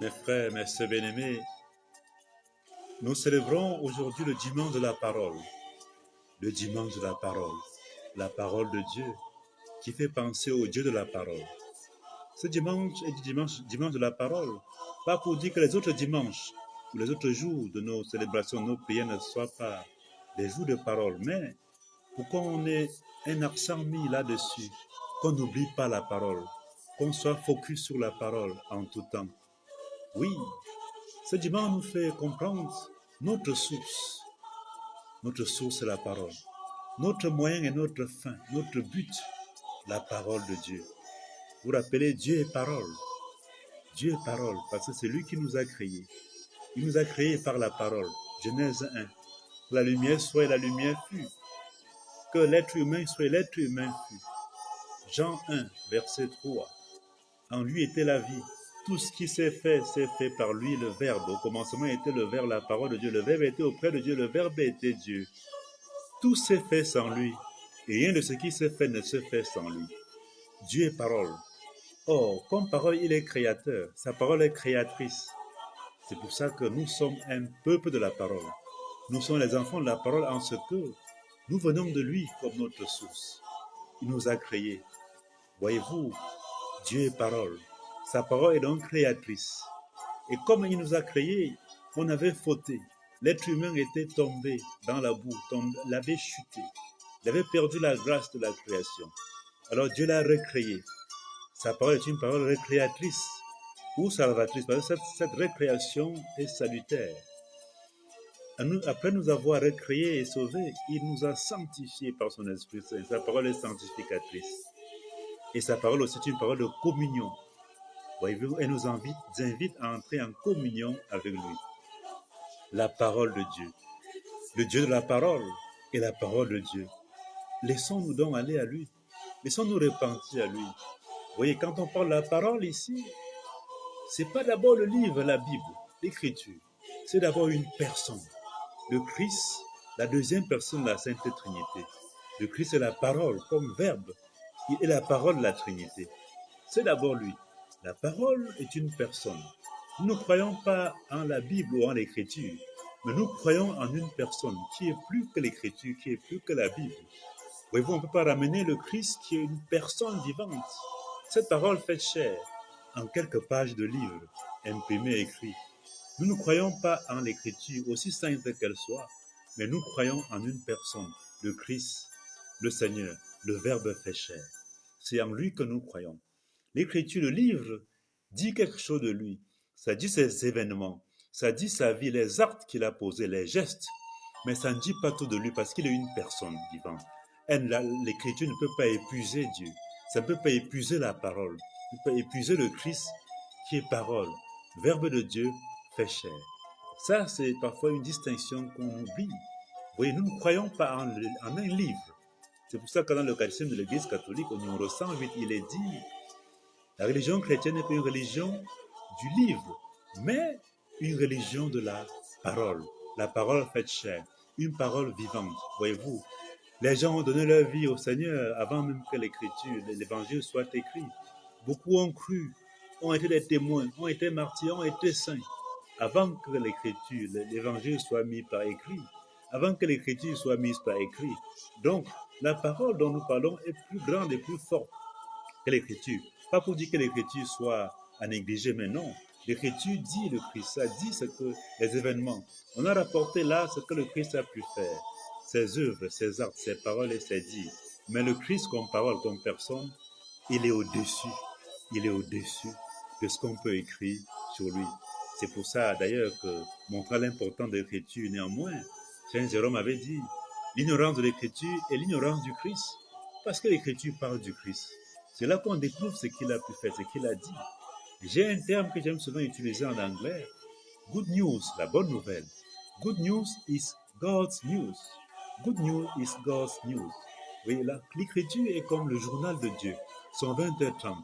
Mes frères, mes sœurs bien-aimés, nous célébrons aujourd'hui le dimanche de la parole. Le dimanche de la parole de Dieu, qui fait penser au Dieu de la parole. Ce dimanche est du dimanche de la parole, pas pour dire que les autres dimanches ou les autres jours de nos célébrations, nos prières ne soient pas des jours de parole, mais pour qu'on ait un accent mis là-dessus, qu'on n'oublie pas la parole, qu'on soit focus sur la parole en tout temps. Oui, ce dimanche nous fait comprendre notre source. Notre source est la parole. Notre moyen et notre fin, notre but, la parole de Dieu. Vous vous rappelez, Dieu est parole. Dieu est parole, parce que c'est lui qui nous a créés. Il nous a créés par la parole. Genèse 1. Que la lumière soit et la lumière fut. Que l'être humain soit et l'être humain fut. Jean 1, verset 3. En lui était la vie. Tout ce qui s'est fait par lui, le Verbe. Au commencement était le Verbe, la parole de Dieu. Le Verbe était auprès de Dieu, le Verbe était Dieu. Tout s'est fait sans lui. Et rien de ce qui s'est fait ne se fait sans lui. Dieu est parole. Or, comme parole, il est créateur. Sa parole est créatrice. C'est pour ça que nous sommes un peuple de la parole. Nous sommes les enfants de la parole en ce que nous venons de lui comme notre source. Il nous a créés. Voyez-vous, Dieu est parole. Sa parole est donc créatrice. Et comme il nous a créés, on avait fauté. L'être humain était tombé dans la boue, il avait chuté. Il avait perdu la grâce de la création. Alors Dieu l'a recréé. Sa parole est une parole recréatrice ou salvatrice, parce que cette recréation est salutaire. Après nous avoir recréés et sauvés, il nous a sanctifiés par son Esprit Saint. Sa parole est sanctificatrice. Et sa parole aussi est une parole de communion. Voyez-vous, elle nous invite à entrer en communion avec lui. La parole de Dieu. Le Dieu de la parole et la parole de Dieu. Laissons-nous donc aller à lui. Laissons-nous repentir à lui. Vous voyez, quand on parle de la parole ici, c'est pas d'abord le livre, la Bible, l'écriture. C'est d'abord une personne. Le Christ, la deuxième personne de la Sainte Trinité. Le Christ est la parole comme verbe. Il est la parole de la Trinité. C'est d'abord lui. La parole est une personne. Nous ne croyons pas en la Bible ou en l'écriture, mais nous croyons en une personne qui est plus que l'écriture, qui est plus que la Bible. Voyez-vous, on ne peut pas ramener le Christ qui est une personne vivante. Cette parole faite chair en quelques pages de livres, imprimés et écrits. Nous ne croyons pas en l'écriture, aussi sainte qu'elle soit, mais nous croyons en une personne, le Christ, le Seigneur, le Verbe fait chair. C'est en lui que nous croyons. L'écriture, le livre, dit quelque chose de lui. Ça dit ses événements, ça dit sa vie, les actes qu'il a posés, les gestes, mais ça ne dit pas tout de lui parce qu'il est une personne vivante. L'écriture ne peut pas épuiser Dieu, ça ne peut pas épuiser la parole, ne peut pas épuiser le Christ qui est parole, Verbe de Dieu fait chair. Ça, c'est parfois une distinction qu'on oublie. Vous voyez, nous ne croyons pas en un livre. C'est pour ça que dans le catéchisme de l'Église catholique, au numéro 108, il est dit la religion chrétienne n'est pas une religion du livre, mais une religion de la parole faite chair, une parole vivante. Voyez-vous, les gens ont donné leur vie au Seigneur avant même que l'écriture, l'évangile soit écrit. Beaucoup ont cru, ont été des témoins, ont été martyrs, ont été saints, avant que l'écriture, l'évangile soit mis par écrit, avant que l'écriture soit mise par écrit. Donc, la parole dont nous parlons est plus grande et plus forte que l'écriture. Pas pour dire que l'écriture soit à négliger, mais non. L'écriture dit le Christ, ça dit ce que les événements. On a rapporté là ce que le Christ a pu faire, ses œuvres, ses actes, ses paroles et ses dires. Mais le Christ comme parole, comme personne, il est au-dessus. Il est au-dessus de ce qu'on peut écrire sur lui. C'est pour ça d'ailleurs que, montrant l'importance de l'écriture, néanmoins, Saint Jérôme avait dit, l'ignorance de l'écriture est l'ignorance du Christ. Parce que l'écriture parle du Christ. C'est là qu'on découvre ce qu'il a pu faire, ce qu'il a dit. J'ai un terme que j'aime souvent utiliser en anglais. Good news, la bonne nouvelle. Good news is God's news. Good news is God's news. Oui, là, l'écriture est comme le journal de Dieu. Son 20h30,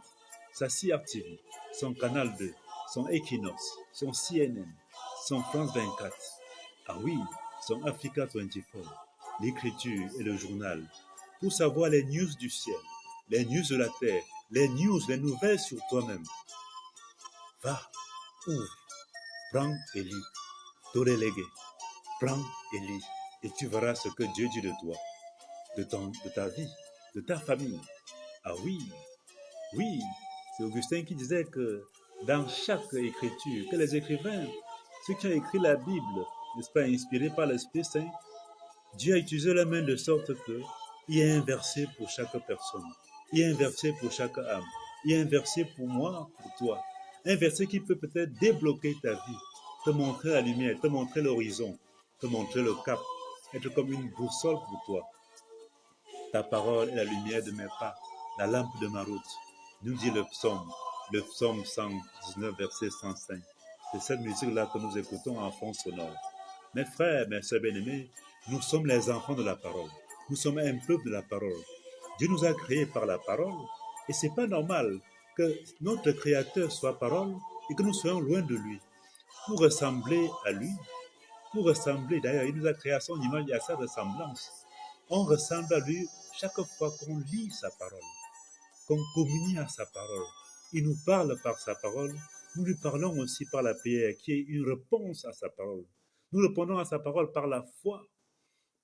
sa CRTV, son Canal 2, son Equinox, son CNN, son France 24. Ah oui, son Africa 24. L'écriture est le journal. Pour savoir les news du ciel, les news de la terre, les news, les nouvelles sur toi-même. Va, Ouvre, prends et lis. Torelégué, prends et lis. Et tu verras ce que Dieu dit de toi, de ta vie, de ta famille. Ah oui, oui, c'est Augustin qui disait que dans chaque écriture, que les écrivains, ceux qui ont écrit la Bible, n'est-ce pas, inspirés par l'Esprit Saint, Dieu a utilisé la main de sorte que il y a un verset pour chaque personne, il y a un verset pour chaque âme, il y a un verset pour moi, pour toi, un verset qui peut peut-être débloquer ta vie, te montrer la lumière, te montrer l'horizon, te montrer le cap, être comme une boussole pour toi. Ta parole est la lumière de mes pas, la lampe de ma route, nous dit le psaume 119, verset 105. C'est cette musique-là que nous écoutons en fond sonore. Mes frères, mes sœurs bien-aimés, nous sommes les enfants de la parole. Nous sommes un peuple de la parole. Dieu nous a créés par la parole et c'est pas normal que notre Créateur soit parole et que nous soyons loin de lui. Pour ressembler à lui, pour ressembler, d'ailleurs, il nous a créé à son image et à sa ressemblance. On ressemble à lui chaque fois qu'on lit sa parole, qu'on communie à sa parole. Il nous parle par sa parole. Nous lui parlons aussi par la prière, qui est une réponse à sa parole. Nous répondons à sa parole par la foi,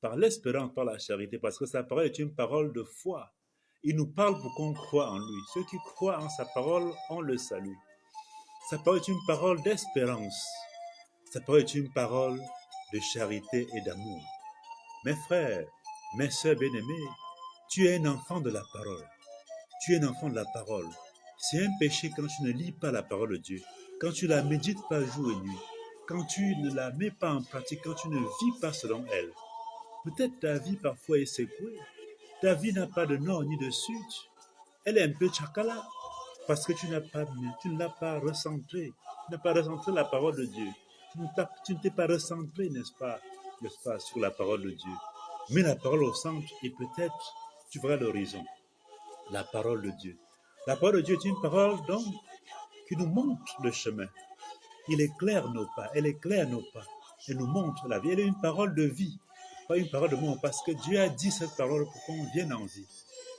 par l'espérance, par la charité, parce que sa parole est une parole de foi. Il nous parle pour qu'on croie en lui. Ceux qui croient en sa parole, on le salue. Sa parole est une parole d'espérance. Sa parole est une parole de charité et d'amour. Mes frères, mes sœurs bien-aimées, tu es un enfant de la parole. Tu es un enfant de la parole. C'est un péché quand tu ne lis pas la parole de Dieu, quand tu la médites pas jour et nuit, quand tu ne la mets pas en pratique, quand tu ne vis pas selon elle. Peut-être ta vie parfois est secouée. Ta vie n'a pas de nord ni de sud. Elle est un peu tchakala parce que tu ne l'as pas recentré. Tu n'as pas recentré la parole de Dieu. Tu ne t'es pas recentré, n'est-ce pas, sur la parole de Dieu. Mets la parole au centre et peut-être tu verras l'horizon. La parole de Dieu. La parole de Dieu est une parole donc qui nous montre le chemin. Il éclaire nos pas, elle éclaire nos pas. Elle nous montre la vie. Elle est une parole de vie, pas une parole de mort, parce que Dieu a dit cette parole pour qu'on vienne en vie.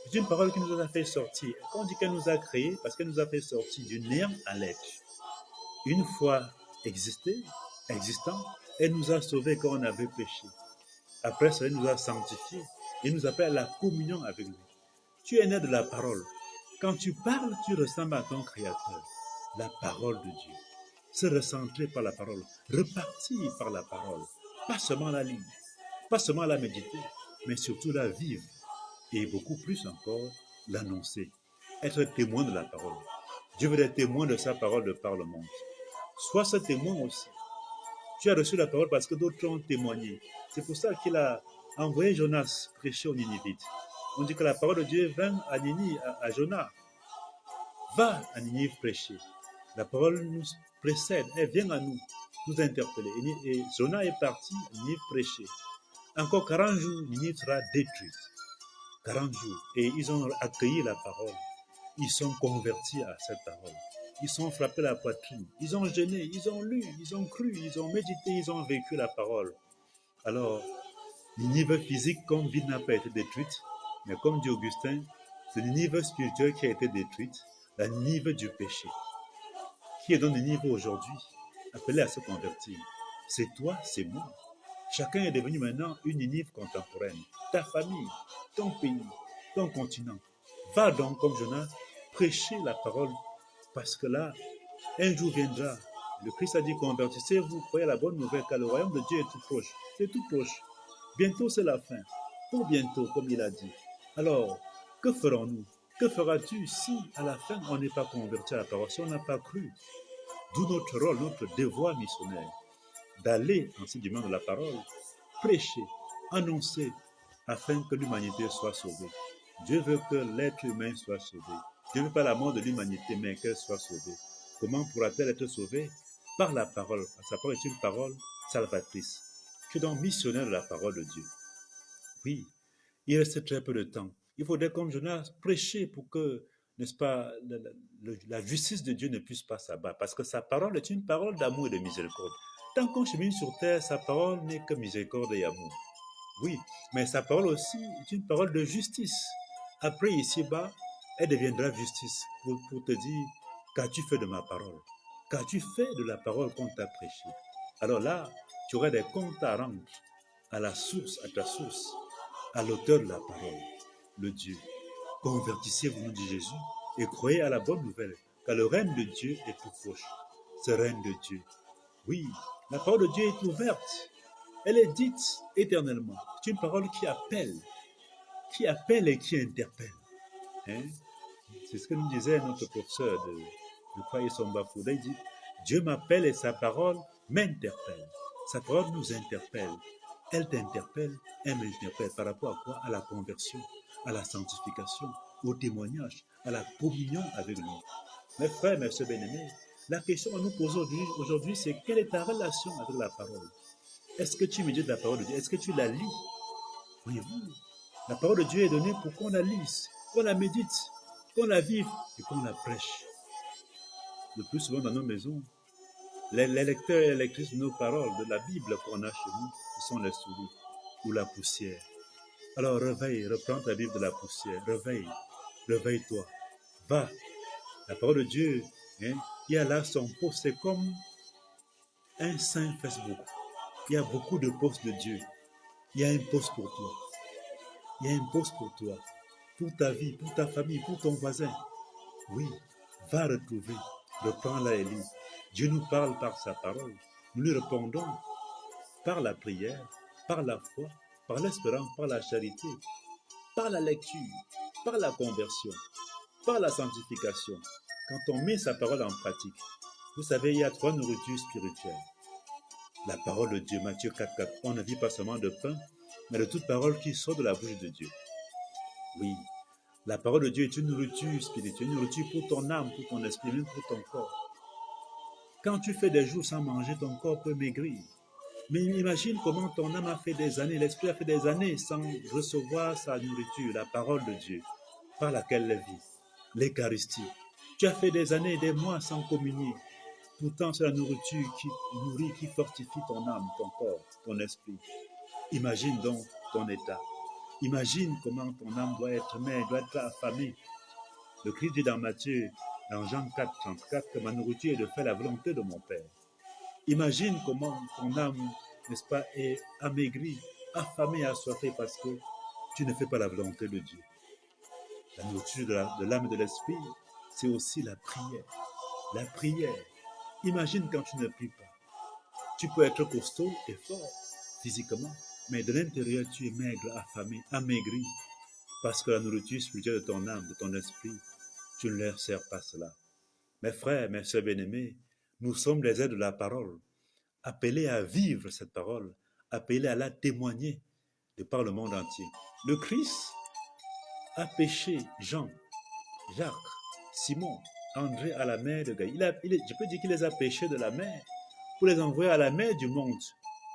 C'est une parole qui nous a fait sortir. Quand on dit qu'elle nous a créés, parce qu'elle nous a fait sortir du néant à l'être. Une fois existant, elle nous a sauvés quand on avait péché. Après ça, elle nous a sanctifiés. Et nous appelle à la communion avec lui. Tu es né de la parole. Quand tu parles, tu ressembles à ton Créateur. La parole de Dieu. Se recentrer par la parole. Repartir par la parole. Pas seulement la lire, pas seulement la méditer, mais surtout la vivre. Et beaucoup plus encore, l'annoncer. Être témoin de la parole. Dieu veut être témoin de sa parole de par le monde. Sois ce témoin aussi. Tu as reçu la parole parce que d'autres ont témoigné. C'est pour ça qu'il a envoyé Jonas prêcher aux Ninivites. On dit que la parole de Dieu vint à Jonas. Va à Ninive prêcher. La parole nous précède, elle vient à nous, nous interpeller. Et Jonas est parti à Ninive prêcher. Encore 40 jours, Ninive sera détruite. 40 jours. Et ils ont accueilli la parole. Ils sont convertis à cette parole. Ils sont frappés la poitrine. Ils ont jeûné, ils ont lu, ils ont cru, ils ont médité, ils ont vécu la parole. Alors, Ninive physique comme ville n'a pas été détruite, mais comme dit Augustin, c'est Ninive spirituelle qui a été détruite, la Ninive du péché. Qui est dans Ninive aujourd'hui, appelé à se convertir? C'est toi, c'est moi. Chacun est devenu maintenant une Ninive contemporaine. Ta famille, ton pays, ton continent. Va donc, comme Jonas, prêcher la parole, parce que là, un jour viendra. Le Christ a dit, convertissez-vous, croyez la bonne nouvelle, car le royaume de Dieu est tout proche. C'est tout proche. Bientôt, c'est la fin. Pour bientôt, comme il a dit. Alors, que ferons-nous? Que feras-tu si, à la fin, on n'est pas converti à la parole, si on n'a pas cru? D'où notre rôle, notre devoir missionnaire, d'aller en ce domaine de la parole, prêcher, annoncer, afin que l'humanité soit sauvée. Dieu veut que l'être humain soit sauvé. Dieu ne veut pas la mort de l'humanité, mais qu'elle soit sauvée. Comment pourra-t-elle être sauvée? Par la parole. Sa parole est une parole salvatrice. Tu es donc missionnaire de la parole de Dieu. Oui, il reste très peu de temps. Il faudrait, comme Jonas, prêcher pour que, n'est-ce pas, la justice de Dieu ne puisse pas s'abattre. Parce que sa parole est une parole d'amour et de miséricorde. Tant qu'on chemine sur terre, sa parole n'est que miséricorde et amour. Oui, mais sa parole aussi est une parole de justice. Après, ici-bas, elle deviendra justice pour te dire, qu'as-tu fait de ma parole? Qu'as-tu fait de la parole qu'on t'a prêchée? Alors là, tu auras des comptes à rendre à la source, à ta source, à l'auteur de la parole, le Dieu. Convertissez-vous au nom de Jésus et croyez à la bonne nouvelle, car le règne de Dieu est tout proche. Ce règne de Dieu. Oui, la parole de Dieu est ouverte. Elle est dite éternellement. C'est une parole qui appelle et qui interpelle. Hein? C'est ce que nous disait notre professeur de Croyer son Bafouda. Il dit, Dieu m'appelle et sa parole m'interpelle. Sa parole nous interpelle. Elle t'interpelle, elle m'interpelle. Par rapport à quoi? À la conversion, à la sanctification, au témoignage, à la communion avec lui. Mes frères, mes sœurs bien-aimés, la question qu'on nous pose aujourd'hui, c'est quelle est ta relation avec la parole? Est-ce que tu médites la parole de Dieu? Est-ce que tu la lis? Voyez-vous, la parole de Dieu est donnée pour qu'on la lise, qu'on la médite, qu'on la vive et qu'on la prêche. Le plus souvent dans nos maisons, les lecteurs et les lectrices de nos paroles, de la Bible qu'on a chez nous, ce sont les souris ou la poussière. Alors réveille, reprends ta Bible de la poussière, réveille-toi, va. La parole de Dieu, hein, il y a là son post, c'est comme un saint Facebook. Il y a beaucoup de posts de Dieu. Il y a un post pour toi. Il y a un poste pour toi, pour ta vie, pour ta famille, pour ton voisin. Oui, va retrouver, reprends-la et lis. Dieu nous parle par sa parole. Nous lui répondons par la prière, par la foi, par l'espérance, par la charité, par la lecture, par la conversion, par la sanctification. Quand on met sa parole en pratique, vous savez, il y a 3 nourritures spirituelles. La parole de Dieu, Matthieu 4,4. On ne vit pas seulement de pain, mais de toute parole qui sort de la bouche de Dieu. Oui, la parole de Dieu est une nourriture spirituelle, une nourriture pour ton âme, pour ton esprit, même pour ton corps. Quand tu fais des jours sans manger, ton corps peut maigrir. Mais imagine comment ton âme a fait des années, l'esprit a fait des années sans recevoir sa nourriture, la parole de Dieu, par laquelle elle vit, l'Eucharistie. Tu as fait des années, des mois sans communier. Pourtant, c'est la nourriture qui nourrit, qui fortifie ton âme, ton corps, ton esprit. Imagine donc ton état. Imagine comment ton âme doit être maigre, doit être affamée. Le Christ dit dans Matthieu, dans Jean 4, 34, que ma nourriture est de faire la volonté de mon Père. Imagine comment ton âme, n'est-ce pas, est amaigrie, affamée, assoiffée parce que tu ne fais pas la volonté de Dieu. La nourriture de l'âme et de l'esprit, c'est aussi la prière. La prière. Imagine quand tu ne pries pas. Tu peux être costaud et fort physiquement, mais de l'intérieur, tu es maigre, affamé, amaigri, parce que la nourriture spirituelle de ton âme, de ton esprit, tu ne leur sers pas cela. Mes frères, mes sœurs bien-aimés, nous sommes les aides de la parole, appelés à vivre cette parole, appelés à la témoigner de par le monde entier. Le Christ a pêché Jean, Jacques, Simon, André à la mer de Galilée. Je peux dire qu'il les a pêchés de la mer pour les envoyer à la mer du monde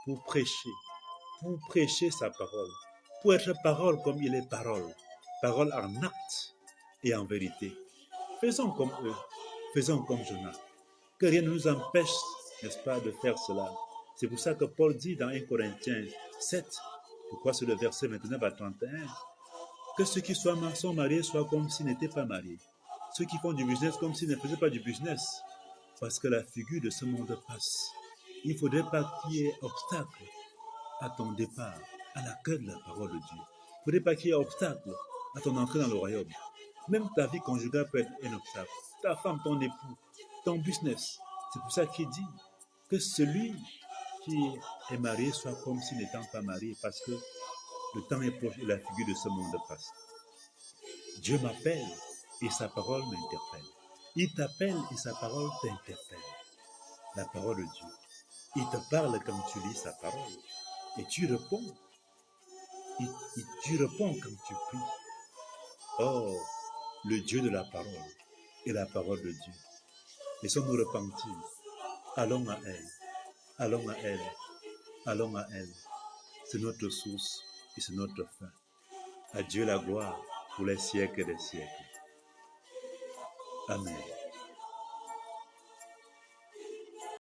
pour prêcher sa parole, pour être parole comme il est parole, parole en acte et en vérité. Faisons comme eux, faisons comme Jonas. Que rien ne nous empêche, n'est-ce pas, de faire cela. C'est pour ça que Paul dit dans 1 Corinthiens 7, pourquoi c'est le verset 29 à 31, que ceux qui sont mariés soient comme s'ils n'étaient pas mariés. Ceux qui font du business comme s'ils ne faisaient pas du business. Parce que la figure de ce monde passe. Il ne faudrait pas qu'il y ait obstacle à ton départ, à l'accueil de la parole de Dieu. Il ne faudrait pas qu'il y ait obstacle à ton entrée dans le royaume. Même ta vie conjugale peut être un obstacle. Ta femme, ton époux, ton business. C'est pour ça qu'il dit que celui qui est marié soit comme s'il n'était pas marié, parce que le temps est proche et la figure de ce monde passe. Dieu m'appelle et sa parole m'interpelle. Il t'appelle et sa parole t'interpelle. La parole de Dieu. Il te parle quand tu lis sa parole. Et tu réponds. Tu réponds quand tu pries. Oh, le Dieu de la parole et la parole de Dieu. Laissons-nous repentir. Allons à elle. Allons à elle. Allons à elle. C'est notre source et c'est notre fin. À Dieu la gloire pour les siècles des siècles. Amen.